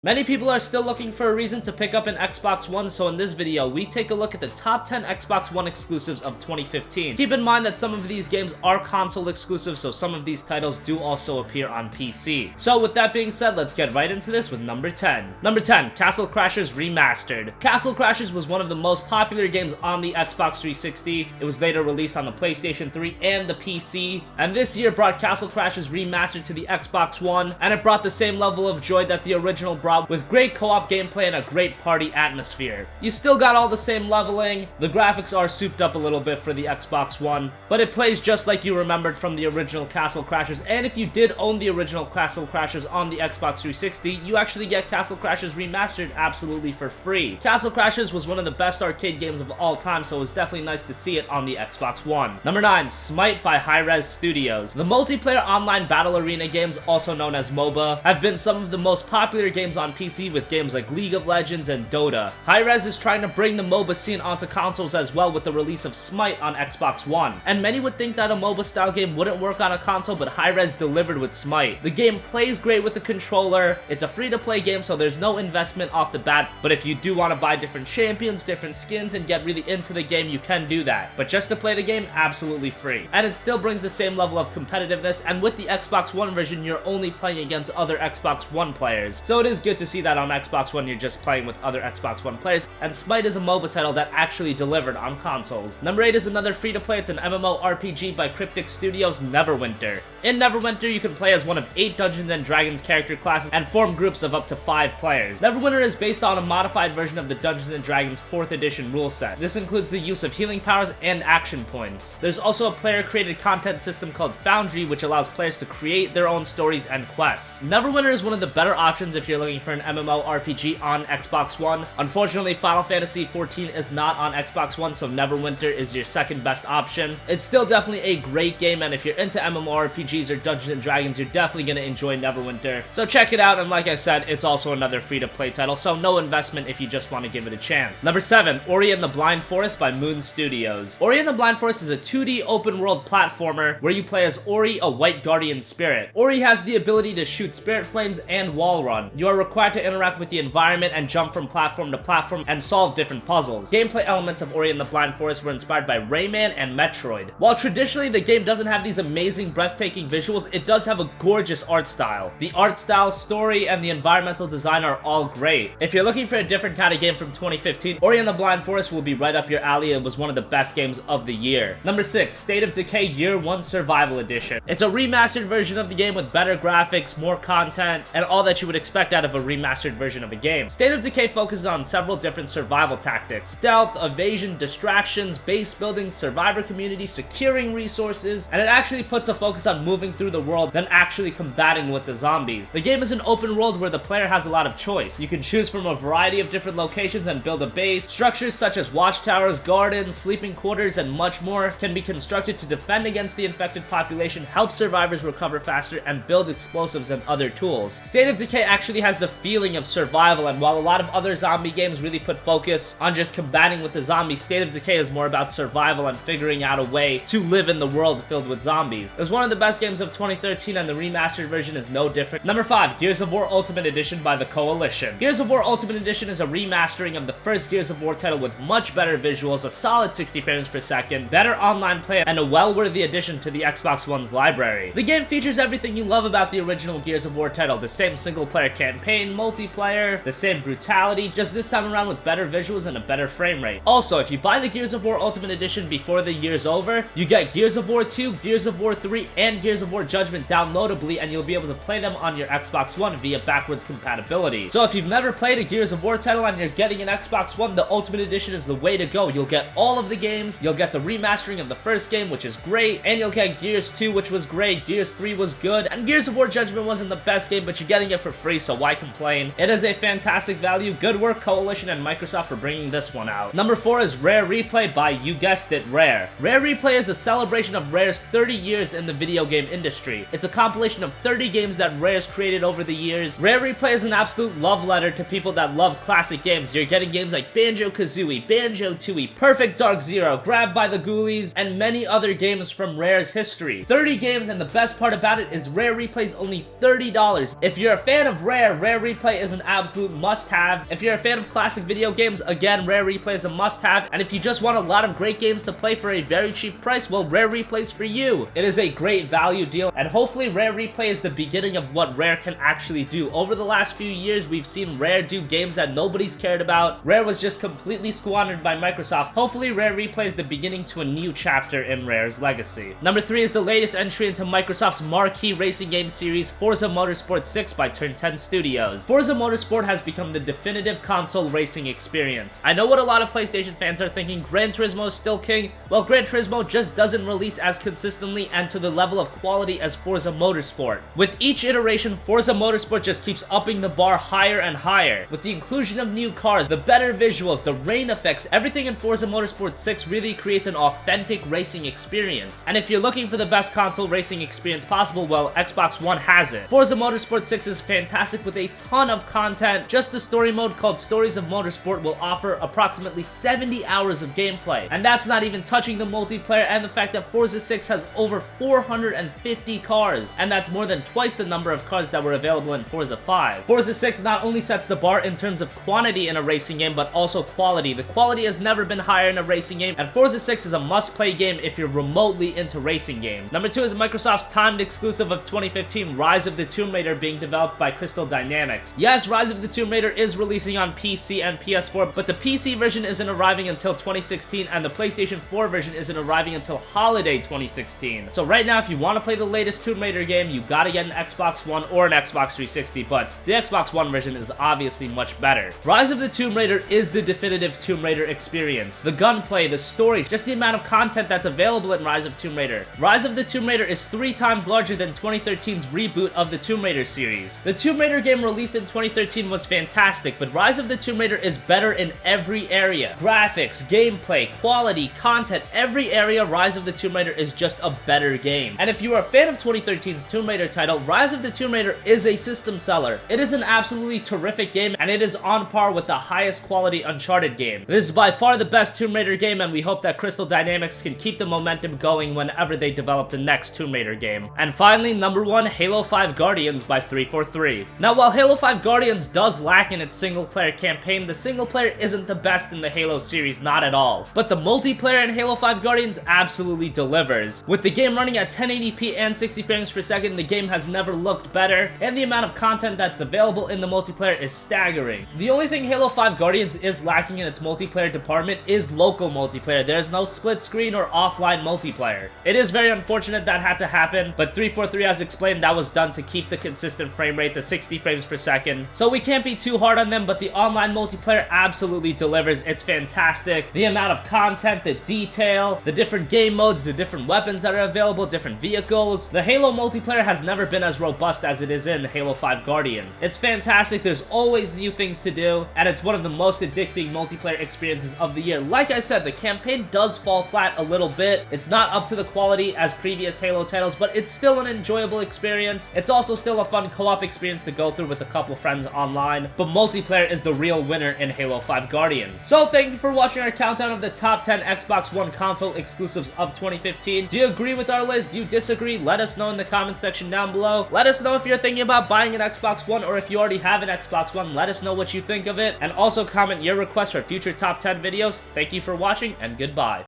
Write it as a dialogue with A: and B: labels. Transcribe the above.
A: Many people are still looking for a reason to pick up an Xbox One, so in this video, we take a look at the top 10 Xbox One exclusives of 2015. Keep in mind that some of these games are console exclusive, so some of these titles do also appear on PC. So with that being said, let's get right into this with number 10. Number 10, Castle Crashers Remastered. Castle Crashers was one of the most popular games on the Xbox 360. It was later released on the PlayStation 3 and the PC, and this year brought Castle Crashers Remastered to the Xbox One, and it brought the same level of joy that the original brought, with great co-op gameplay and a great party atmosphere. You still got all the same leveling, the graphics are souped up a little bit for the Xbox One, but it plays just like you remembered from the original Castle Crashers, and if you did own the original Castle Crashers on the Xbox 360, you actually get Castle Crashers Remastered absolutely for free. Castle Crashers was one of the best arcade games of all time, so it was definitely nice to see it on the Xbox One. Number 9, Smite by Hi-Rez Studios. The multiplayer online battle arena games, also known as MOBA, have been some of the most popular games on PC with games like League of Legends and Dota. Hi-Rez is trying to bring the MOBA scene onto consoles as well with the release of Smite on Xbox One. And many would think that a MOBA style game wouldn't work on a console, but Hi-Rez delivered with Smite. The game plays great with the controller, it's a free-to-play game so there's no investment off the bat, but if you do want to buy different champions, different skins, and get really into the game, you can do that. But just to play the game, absolutely free. And it still brings the same level of competitiveness, and with the Xbox One version, you're only playing against other Xbox One players. So it is good to see that on Xbox One you're just playing with other Xbox One players, and Smite is a MOBA title that actually delivered on consoles. Number 8 is another free-to-play. It's an MMORPG by Cryptic Studios' Neverwinter. In Neverwinter, you can play as one of 8 Dungeons & Dragons character classes and form groups of up to 5 players. Neverwinter is based on a modified version of the Dungeons & Dragons 4th edition rule set. This includes the use of healing powers and action points. There's also a player-created content system called Foundry, which allows players to create their own stories and quests. Neverwinter is one of the better options if you're looking for an MMORPG on Xbox One. Unfortunately, Final Fantasy XIV is not on Xbox One, so Neverwinter is your second best option. It's still definitely a great game, and if you're into MMORPGs or Dungeons & Dragons, you're definitely going to enjoy Neverwinter. So check it out, and like I said, it's also another free-to-play title, so no investment if you just want to give it a chance. Number 7, Ori and the Blind Forest by Moon Studios. Ori and the Blind Forest is a 2D open-world platformer where you play as Ori, a white guardian spirit. Ori has the ability to shoot spirit flames and wall run. You are required to interact with the environment and jump from platform to platform and solve different puzzles. Gameplay elements of Ori and the Blind Forest were inspired by Rayman and Metroid. While traditionally the game doesn't have these amazing, breathtaking visuals, it does have a gorgeous art style. The art style, story, and the environmental design are all great. If you're looking for a different kind of game from 2015, Ori and the Blind Forest will be right up your alley. It was one of the best games of the year. Number 6, State of Decay Year 1 Survival Edition. It's a remastered version of the game with better graphics, more content, and all that you would expect out of a remastered version of a game. State of Decay focuses on several different survival tactics: stealth, evasion, distractions, base building, survivor community, securing resources, and it actually puts a focus on moving through the world than actually combating with the zombies. The game is an open world where the player has a lot of choice. You can choose from a variety of different locations and build a base. Structures such as watchtowers, gardens, sleeping quarters, and much more can be constructed to defend against the infected population, help survivors recover faster, and build explosives and other tools. State of Decay actually has the feeling of survival, and while a lot of other zombie games really put focus on just combating with the zombies, State of Decay is more about survival and figuring out a way to live in the world filled with zombies. It was one of the best games of 2013, and the remastered version is no different. Number 5, Gears of War Ultimate Edition by the Coalition. Gears of War Ultimate Edition is a remastering of the first Gears of War title with much better visuals, a solid 60 frames per second, better online play, and a well-worthy addition to the Xbox One's library. The game features everything you love about the original Gears of War title: the same single-player campaign, multiplayer, the same brutality, just this time around with better visuals and a better frame rate. Also, if you buy the Gears of War Ultimate Edition before the year's over, you get Gears of War 2, Gears of War 3, and Gears of War Judgment downloadably, and you'll be able to play them on your Xbox One via backwards compatibility. So if you've never played a Gears of War title and you're getting an Xbox One, the Ultimate Edition is the way to go. You'll get all of the games, you'll get the remastering of the first game, which is great, and you'll get Gears 2, which was great, Gears 3 was good, and Gears of War Judgment wasn't the best game, but you're getting it for free, so why complain? It is a fantastic value. Good work, Coalition and Microsoft, for bringing this one out. Number 4 is Rare Replay by, you guessed it, Rare. Rare Replay is a celebration of Rare's 30 years in the video game industry. It's a compilation of 30 games that Rare's created over the years. Rare Replay is an absolute love letter to people that love classic games. You're getting games like Banjo-Kazooie, Banjo-Tooie, Perfect Dark Zero, Grabbed by the Ghoulies, and many other games from Rare's history. 30 games, and the best part about it is Rare Replay's only $30. If you're a fan of Rare Rare Replay is an absolute must-have. If you're a fan of classic video games, again, Rare Replay is a must-have. And if you just want a lot of great games to play for a very cheap price, well, Rare Replay's for you. It is a great value deal, and hopefully Rare Replay is the beginning of what Rare can actually do. Over the last few years, we've seen Rare do games that nobody's cared about. Rare was just completely squandered by Microsoft. Hopefully Rare Replay is the beginning to a new chapter in Rare's legacy. Number 3 is the latest entry into Microsoft's marquee racing game series, Forza Motorsport 6 by Turn 10 Studios. Forza Motorsport has become the definitive console racing experience. I know what a lot of PlayStation fans are thinking, Gran Turismo is still king. Well, Gran Turismo just doesn't release as consistently and to the level of quality as Forza Motorsport. With each iteration, Forza Motorsport just keeps upping the bar higher and higher. With the inclusion of new cars, the better visuals, the rain effects, everything in Forza Motorsport 6 really creates an authentic racing experience. And if you're looking for the best console racing experience possible, well, Xbox One has it. Forza Motorsport 6 is fantastic with a ton of content. Just the story mode called Stories of Motorsport will offer approximately 70 hours of gameplay. And that's not even touching the multiplayer and the fact that Forza 6 has over 450 cars. And that's more than twice the number of cars that were available in Forza 5. Forza 6 not only sets the bar in terms of quantity in a racing game, but also quality. The quality has never been higher in a racing game, and Forza 6 is a must-play game if you're remotely into racing games. Number 2 is Microsoft's timed exclusive of 2015, Rise of the Tomb Raider, being developed by Crystal Dynamics. Yes, Rise of the Tomb Raider is releasing on PC and PS4, but the PC version isn't arriving until 2016, and the PlayStation 4 version isn't arriving until holiday 2016. So right now, if you want to play the latest Tomb Raider game, you gotta get an Xbox One or an Xbox 360, but the Xbox One version is obviously much better. Rise of the Tomb Raider is the definitive Tomb Raider experience. The gunplay, the story, just the amount of content that's available in Rise of Tomb Raider. Rise of the Tomb Raider is 3 times larger than 2013's reboot of the Tomb Raider series. The Tomb Raider game released in 2013 was fantastic, but Rise of the Tomb Raider is better in every area. Graphics, gameplay, quality, content, every area, Rise of the Tomb Raider is just a better game. And if you are a fan of 2013's Tomb Raider title, Rise of the Tomb Raider is a system seller. It is an absolutely terrific game, and it is on par with the highest quality Uncharted game. This is by far the best Tomb Raider game, and we hope that Crystal Dynamics can keep the momentum going whenever they develop the next Tomb Raider game. And finally, number 1, Halo 5 Guardians by 343. Now, while Halo 5 Guardians does lack in its single-player campaign, the single-player isn't the best in the Halo series, not at all. But the multiplayer in Halo 5 Guardians absolutely delivers. With the game running at 1080p and 60 frames per second, the game has never looked better, and the amount of content that's available in the multiplayer is staggering. The only thing Halo 5 Guardians is lacking in its multiplayer department is local multiplayer. There's no split screen or offline multiplayer. It is very unfortunate that had to happen, but 343 has explained that was done to keep the consistent frame rate to 60 frames per second. So we can't be too hard on them, but the online multiplayer absolutely delivers. It's fantastic. The amount of content, the detail, the different game modes, the different weapons that are available, different vehicles. The Halo multiplayer has never been as robust as it is in Halo 5 Guardians. It's fantastic. There's always new things to do, and it's one of the most addicting multiplayer experiences of the year. Like I said, the campaign does fall flat a little bit. It's not up to the quality as previous Halo titles, but it's still an enjoyable experience. It's also still a fun co-op experience to go through with a couple friends online, but multiplayer is the real winner in Halo 5 Guardians. So thank you for watching our countdown of the top 10 Xbox One console exclusives of 2015. Do you agree with our list? Do you disagree? Let us know in the comment section down below. Let us know if you're thinking about buying an Xbox One, or if you already have an Xbox One, let us know what you think of it, and also comment your requests for future top 10 videos. Thank you for watching, and goodbye.